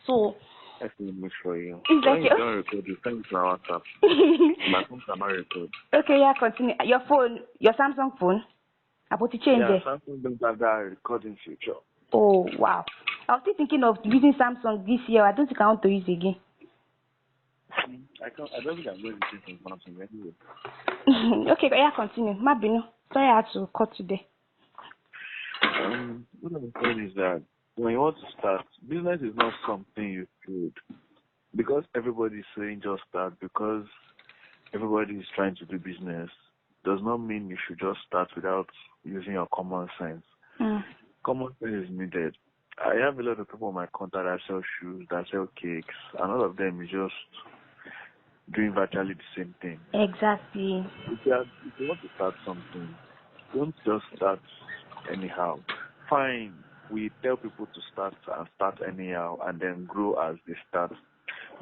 So I can make sure you. it's When like you don't record, you send it to our WhatsApp. My phone cannot record. okay, yeah, continue. Your phone, your Samsung phone. I put it change Yeah, there. Samsung don't have that recording feature. Oh wow. I was still thinking of using Samsung this year. I don't think I want to use again. I don't think I'm going to use Samsung anyway. Okay, yeah, continue. Mabino. Sorry I had to cut you there. What I'm saying is that when you want to start, business is not something you should. Because everybody is saying just start, because everybody is trying to do business, does not mean you should just start without using your common sense. Common sense is needed. I have a lot of people on my contact that sell shoes, that sell cakes, and all of them is just doing virtually the same thing. Exactly. If you want to start something, don't just start anyhow. Fine, we tell people to start anyhow and then grow as they start.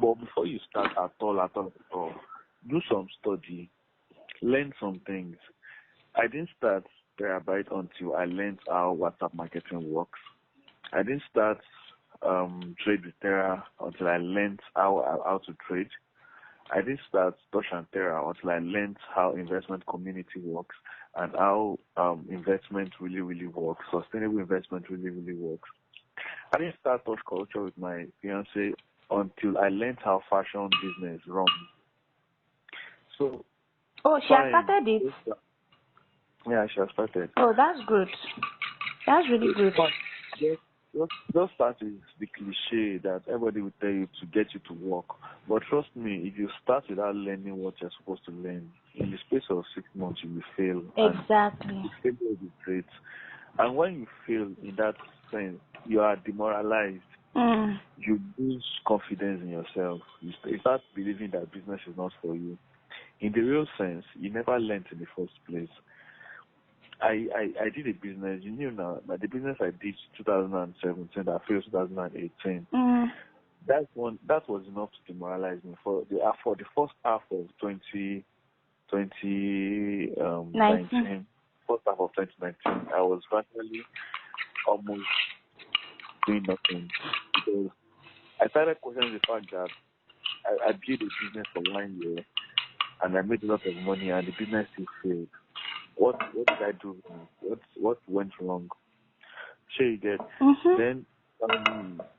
But before you start at all, do some study, learn some things. I didn't start Terabyte until I learned how WhatsApp marketing works. I didn't start Trade with Terra until I learned how to trade. I didn't start Touch and Terra until I learned how investment community works and how investment really works, sustainable investment really works. I didn't start Touch Culture with my fiance until I learned how fashion business runs. So, oh, she has started it? Yeah, she has started. Oh, that's good. That's really good. Just start is the cliche that everybody will tell you to get you to work. But trust me, if you start without learning what you're supposed to learn, in the space of 6 months you will fail. Exactly. And the failure will be great. And when you fail in that sense, you are demoralized. You lose confidence in yourself. You start believing that business is not for you. In the real sense, you never learned in the first place. I did a business, you knew now, but the business I did 2017, I failed 2018. That was enough to demoralize me for the first half of 2019. First half of 2019, I was virtually almost doing nothing because I started questioning the fact that I built a business for 1 year and I made a lot of money and the business still failed. What did I do? What went wrong? Sure, you get. Then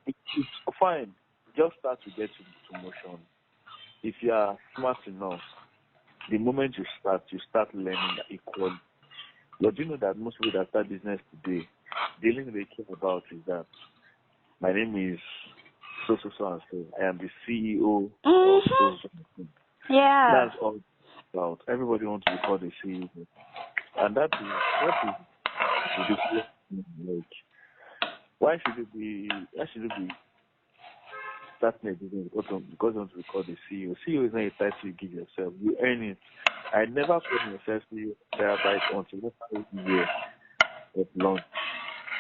it's fine. Just start to get to motion. If you are smart enough, the moment you start learning equally. But you know that most people that start business today, the only thing they care about is that my name is so and so. I am the CEO of so. Yeah. That's all about. Everybody wants to be called a CEO. And that is ridiculous. Like, why should it be starting a business because you want to be called a CEO? CEO is not a title you give yourself. You earn it. I never called myself CEO Terabyte until next year at launch.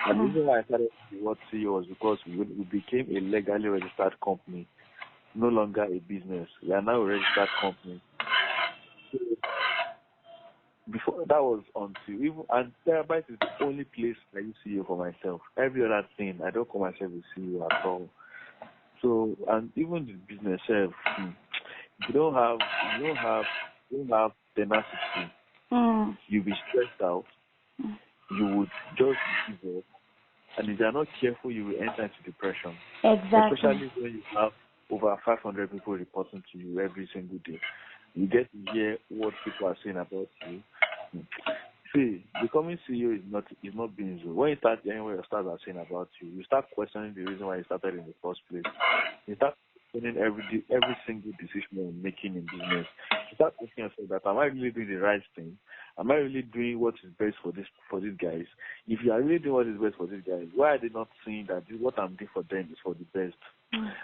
And the reason why I started the word CEO was because we became a legally registered company, no longer a business. We are now a registered company. Before that was until and Terabyte is the only place I use CEO for myself. Every other thing I don't call myself a CEO at all. So and even the business self, if you don't have tenacity, you'll be stressed out. You would just give up, and if you are not careful, you will enter into depression. Exactly. Especially when you have over 500 people reporting to you every single day. You get to hear what people are saying about you. See, becoming CEO is not being so. When you start hearing what your staff are saying about you, you start questioning the reason why you started in the first place. You start questioning every single decision you're making in business. You start asking yourself that, am I really doing the right thing? Am I really doing what is best for these guys? If you are really doing what is best for these guys, why are they not seeing that what I'm doing for them is for the best?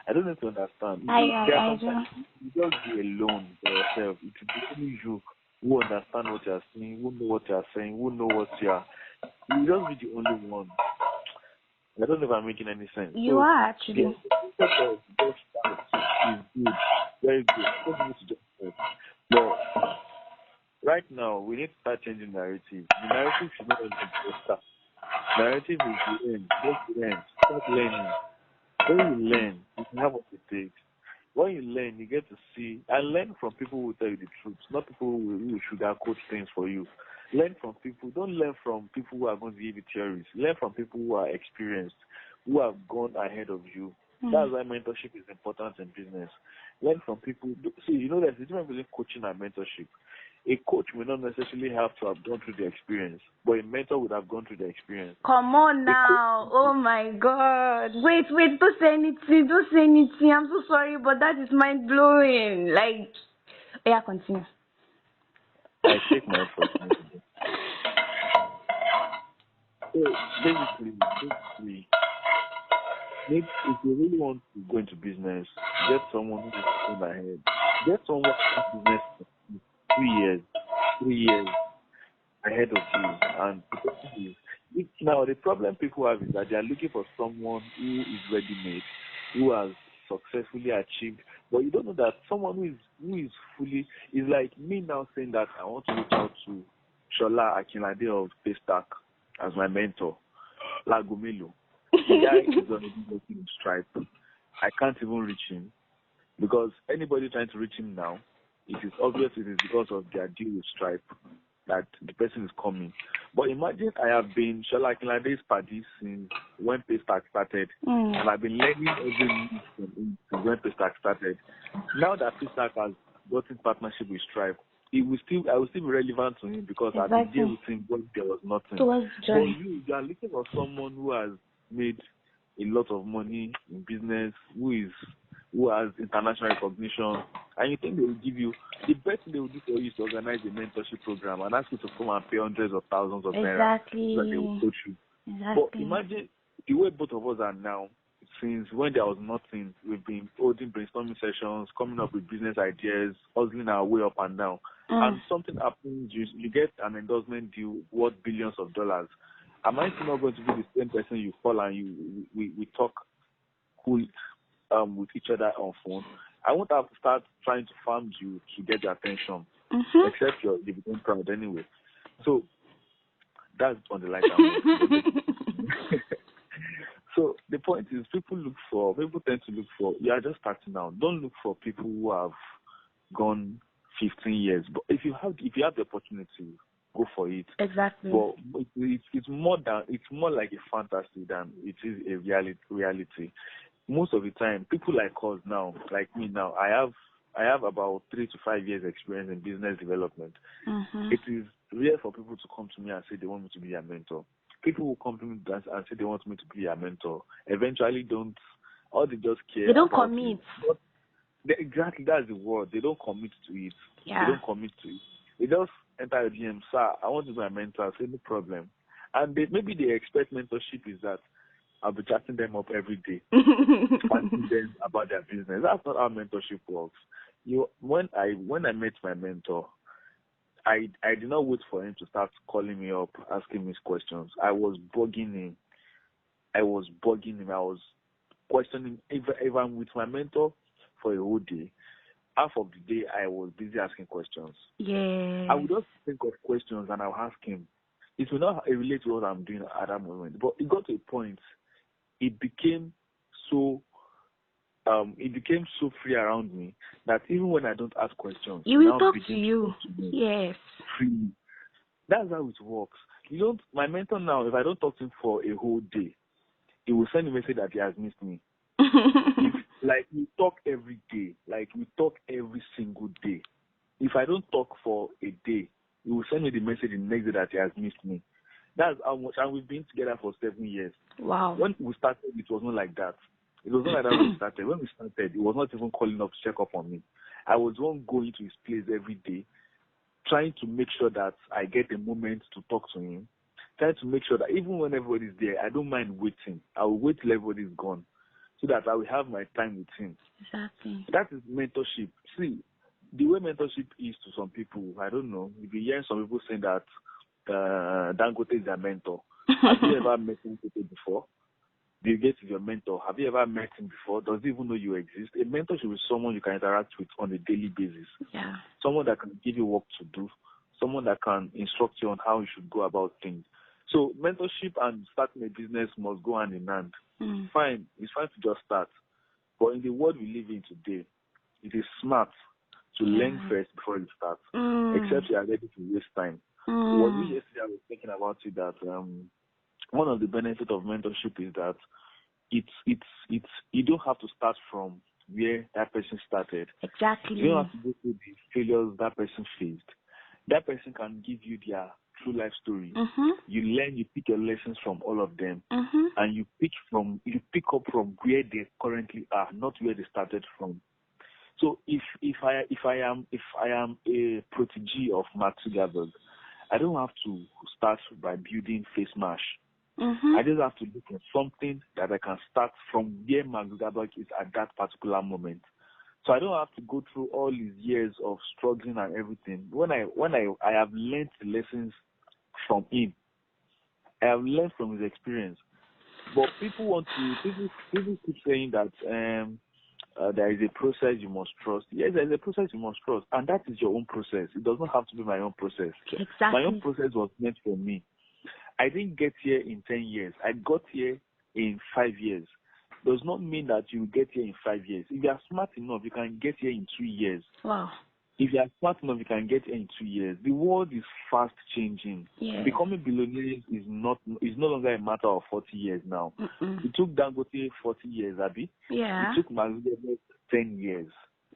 I don't need to understand. I do. You just be alone for yourself. It will be only you who understand what you are saying, who know what you are saying, who know what you are. You just be the only one. I don't know if I'm making any sense. You are actually. The concept of just start is good, very good. Just need to just start. But right now, we need to start changing narrative. The narrative should not only be just start. Narrative is the end. Just the end. Start learning. when you learn, you can have what it takes. When you learn, you get to see and learn from people who tell you the truth, not people who sugarcoat things for you. Learn from people. Don't learn from people who are going to give you theories. Learn from people who are experienced, who have gone ahead of you. That's why mentorship is important in business. Learn from people. See, there's a difference between coaching and mentorship. A coach may not necessarily have to have gone through the experience, but a mentor would have gone through the experience. Come on now. Oh my God. Wait, don't say anything. Don't say anything. I'm so sorry, but that is mind blowing. Like, yeah, continue. I take my opportunity. So basically, if you really want to go into business, get someone who is thinking ahead. Get someone who has business for 3 years ahead of you. And the question is, now the problem people have is that they are looking for someone who is ready-made, who has successfully achieved. But you don't know that someone who is fully is like me now saying that I want to reach out to Shola Akinlade of Paystack as my mentor. Lagomelo. The guy is already working in Stripe. I can't even reach him because anybody trying to reach him now, it is obvious it is because of their deal with Stripe that the person is coming. But imagine I have been Shola Akinlade's party since when Paystack started, and I've been learning every week from him since when Paystack started. Now that Paystack has gotten partnership with Stripe, I will still be relevant to him because I've been dealing with him when there was nothing. But you are looking for someone who has made a lot of money in business, who has international recognition, and you think they will give you the best thing they will do for you is to organize a mentorship program and ask you to come and pay hundreds of thousands of naira so that they will coach you. But imagine the way both of us are now. Since when there was nothing, we've been holding brainstorming sessions, coming up with business ideas, hustling our way up and down. And something happens, you get an endorsement deal worth billions of dollars. Am I still not going to be the same person you call and we talk cool with each other on phone? I won't have to start trying to farm you to get your attention, except you become proud anyway. So that's on the line. So the point is, people tend to look for, you are just starting out. Don't look for people who have gone 15 years. But if you have the opportunity, go for it. Exactly. But it's more like a fantasy than it is a reality. Most of the time, people like us now, like me now, I have about 3 to 5 years experience in business development. It is rare for people to come to me and say they want me to be a mentor. People who come to me and say they want me to be a mentor eventually don't, or they just care. They don't commit. Exactly, that's the word. They don't commit to it. Yeah. They don't commit to it. They just enter a DM, sir, I want to be a mentor. I say, no problem. And maybe they expect mentorship is that I'll be chatting them up every day, asking them about their business. That's not how mentorship works. When I met my mentor, I did not wait for him to start calling me up, asking me questions. I was bugging him. I was questioning even with my mentor for a whole day. Half of the day, I was busy asking questions. Yeah. I would just think of questions and I'll ask him. It will not relate to what I'm doing at that moment. But it got to a point, it became so free around me that even when I don't ask questions, he will talk to you. Talk to me. Yes. Freely. That's how it works. My mentor now, if I don't talk to him for a whole day, he will send a message that he has missed me. We talk every day. We talk every single day. If I don't talk for a day, he will send me the message the next day that he has missed me. That's how much. And we've been together for 7 years. Wow. When we started, it was not like that. It was not like that when we started. When we started, he was not even calling up to check up on me. I was one going to his place every day, trying to make sure that I get a moment to talk to him, trying to make sure that even when everybody's there, I don't mind waiting. I will wait till everybody's gone so that I will have my time with him. Exactly. That is mentorship. See, the way mentorship is to some people, I don't know. If you hear some people saying that Dangote is their mentor. Have you ever met Dangote before? Bill Gates is your mentor. Have you ever met him before? Does he even know you exist? A mentor should be someone you can interact with on a daily basis. Yeah. Someone that can give you work to do. Someone that can instruct you on how you should go about things. So mentorship and starting a business must go hand in hand. Fine, it's fine to just start. But in the world we live in today, it is smart to learn first before you start, except you are ready to waste time. Was it yesterday I was thinking about it that one of the benefits of mentorship is that it's you don't have to start from where that person started. Exactly. You don't have to go through the failures that person faced. That person can give you their true life story. You learn, you pick your lessons from all of them, and you pick up from where they currently are, not where they started from. So if I am a protege of Mark Zuckerberg, I don't have to start by building face mash. I just have to look at something that I can start from where Mark Zuckerberg is at that particular moment. So I don't have to go through all these years of struggling and everything. When I have learned the lessons from him, I have learned from his experience. But people keep saying that there is a process you must trust. Yes, there is a process you must trust, and that is your own process. It does not have to be my own process. Exactly. My own process was meant for me. I didn't get here in 10 years. I got here in 5 years. Does not mean that you get here in 5 years. If you are smart enough, you can get here in 2 years. Wow. If you are smart enough, you can get here in 2 years. The world is fast changing. Yes. Becoming billionaires is no longer a matter of 40 years now. It took Dangote 40 years, Abi. Yeah. It took Mark 10 years.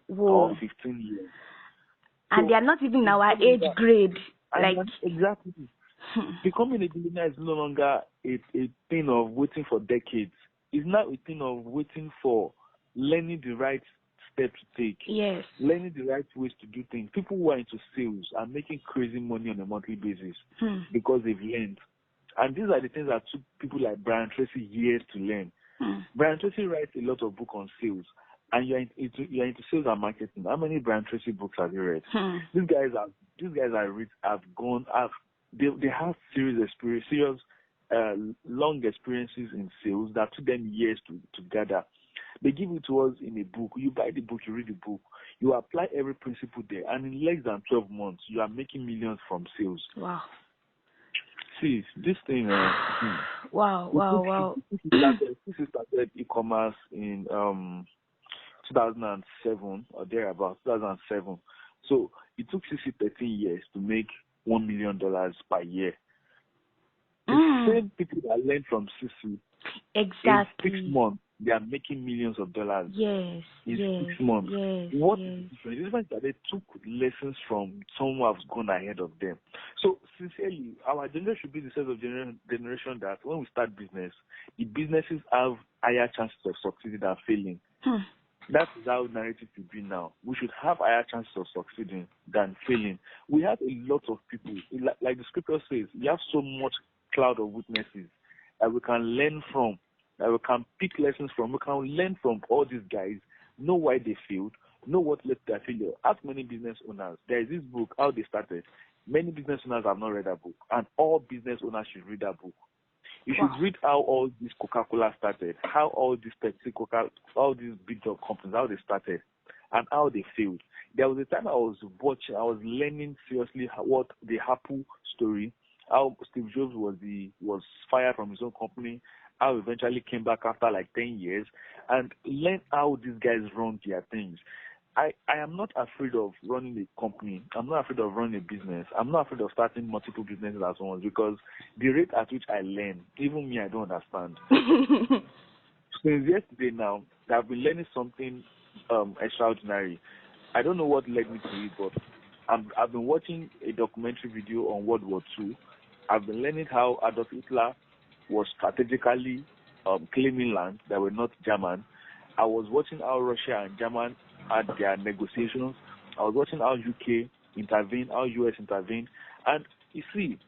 Whoa. Or 15 years. And So, they are not even our age grade. Like exactly. Becoming a billionaire is no longer a thing of waiting for decades. It's now a thing of waiting for learning the right steps to take. Yes. Learning the right ways to do things. People who are into sales are making crazy money on a monthly basis because they've learned. And these are the things that took people like Brian Tracy years to learn. Brian Tracy writes a lot of books on sales, and you're into sales and marketing. How many Brian Tracy books have you read? These guys they have serious long experiences in sales that took them years to gather. They give it to us in a book. You buy the book, you read the book, you apply every principle there, and in less than 12 months, you are making millions from sales. Wow. See, this thing. Wow. This started e-commerce in 2007 or thereabouts, 2007. So it took 13 years to make $1 million per year. The same people that learned from CC, exactly. in 6 months, they are making millions of dollars. Yes. In 6 months. What is the difference? The difference is that they took lessons from someone who has gone ahead of them. So, sincerely, our generation should be the set of generation that when we start business, the businesses have higher chances of succeeding than failing. That is how narrative should be now. We should have higher chances of succeeding than failing. We have a lot of people, like the scripture says, we have so much cloud of witnesses that we can learn from, that we can pick lessons from. We can learn from all these guys, know why they failed, know what led to their failure. Ask many business owners. There is this book, How They Started. Many business owners have not read that book, and all business owners should read that book. You should read how all this Coca-Cola started, how all these Pepsi, Coca, all these big dog companies, how they started, and how they failed. There was a time I was learning seriously what the Apple story, how Steve Jobs was fired from his own company, how eventually came back after like 10 years, and learn how these guys run their things. I am not afraid of running a company. I'm not afraid of running a business. I'm not afraid of starting multiple businesses at once because the rate at which I learn, even me, I don't understand. Since yesterday now, I've been learning something extraordinary. I don't know what led me to it, but I've been watching a documentary video on World War II. I've been learning how Adolf Hitler was strategically claiming lands that were not German. I was watching how Russia and German had their negotiations. I was watching how UK intervened, how US intervened. And you see,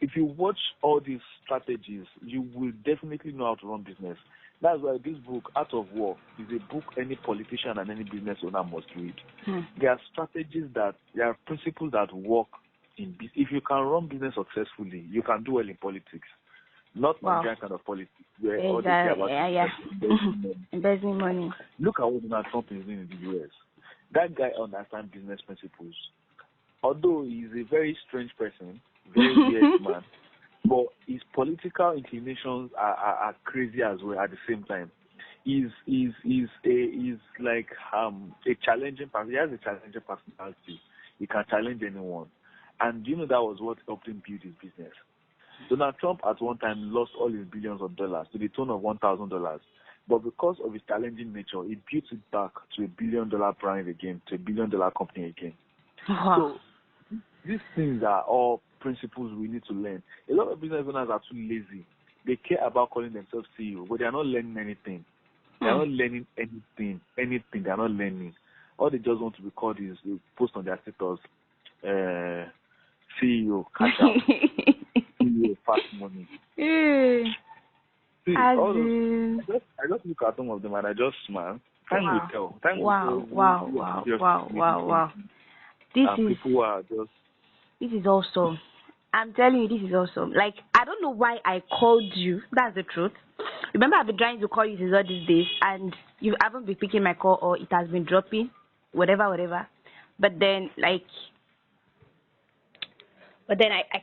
if you watch all these strategies, you will definitely know how to run business. That's why this book, Art of War, is a book any politician and any business owner must read. There are strategies there are principles that work in business. If you can run business successfully, you can do well in politics. Not Nigerian kind of politics where all they care about is investing money. Look at what Donald Trump is doing in the US. That guy understands business principles. Although he's a very strange person, very weird man, but his political inclinations are crazy as well at the same time. He's like a challenging person. He has a challenging personality. He can challenge anyone. And you know that was what helped him build his business. Donald Trump at one time lost all his billions of dollars to the tune of $1,000. But because of his challenging nature, he built it back to $1 billion brand again, to $1 billion company again. Wow. So these things are all principles we need to learn. A lot of business owners are too lazy. They care about calling themselves CEO, but they are not learning anything. They are not learning anything. They are not learning. All they just want to be called is they post on their status, CEO, cash out, CEO, fast money. Eh, See, as all those, in, I just look at some of them and I just smile. Time will wow, tell. Time will wow, tell wow, who wow, are just wow, making wow, wow. something. This And is people who are just, this is awesome. I'm telling you, this is awesome. Like, I don't know why I called you. That's the truth. Remember, I've been trying to call you since all these days, and you haven't been picking my call, or it has been dropping, whatever, whatever. But then, like, but then I